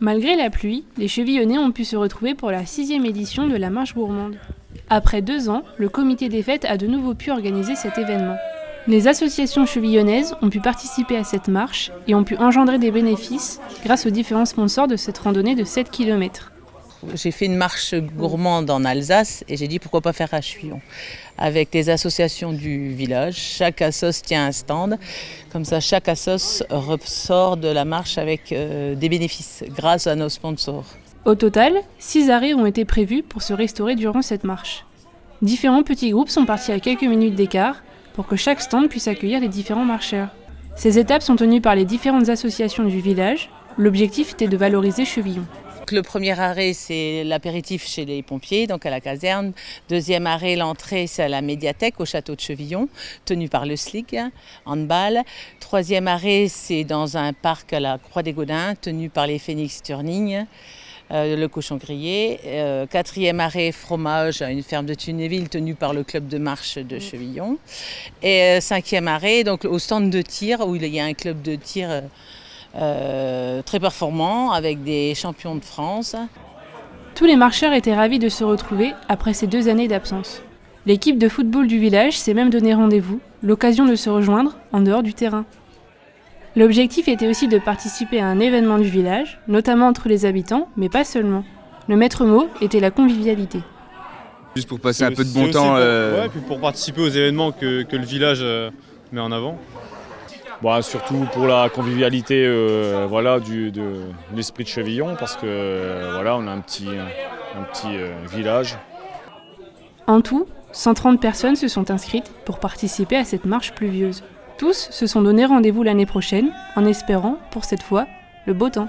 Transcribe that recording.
Malgré la pluie, les Chevillonnais ont pu se retrouver pour la 6e édition de la Marche Gourmande. Après 2 ans, le comité des fêtes a de nouveau pu organiser cet événement. Les associations chevillonnaises ont pu participer à cette marche et ont pu engendrer des bénéfices grâce aux différents sponsors de cette randonnée de 7 km. J'ai fait une marche gourmande en Alsace et j'ai dit pourquoi pas faire à Chuillon. Avec les associations du village, chaque assos tient un stand. Comme ça, chaque assos ressort de la marche avec des bénéfices grâce à nos sponsors. Au total, 6 arrêts ont été prévus pour se restaurer durant cette marche. Différents petits groupes sont partis à quelques minutes d'écart pour que chaque stand puisse accueillir les différents marcheurs. Ces étapes sont tenues par les différentes associations du village. L'objectif était de valoriser Chevillon. Le premier arrêt, c'est l'apéritif chez les pompiers, donc à la caserne. Deuxième arrêt, l'entrée, c'est à la médiathèque, au château de Chevillon, tenu par le SLIC, handball. Troisième arrêt, c'est dans un parc à la Croix des Gaudins, tenu par les Phoenix Turning, le cochon grillé. Quatrième arrêt, fromage à une ferme de Tunéville, tenue par le club de marche de Chevillon. Et cinquième arrêt, donc au stand de tir, où il y a un club de tir très performant avec des champions de France. Tous les marcheurs étaient ravis de se retrouver après ces 2 années d'absence. L'équipe de football du village s'est même donné rendez-vous, l'occasion de se rejoindre en dehors du terrain. L'objectif était aussi de participer à un événement du village, notamment entre les habitants, mais pas seulement. Le maître mot était la convivialité. Juste pour passer un peu de bon temps. Ouais, puis pour participer aux événements que le village met en avant. Bon, surtout pour la convivialité de l'esprit de Chevillon, parce que on a un petit village. En tout, 130 personnes se sont inscrites pour participer à cette marche pluvieuse. Tous se sont donné rendez-vous l'année prochaine, en espérant, pour cette fois, le beau temps.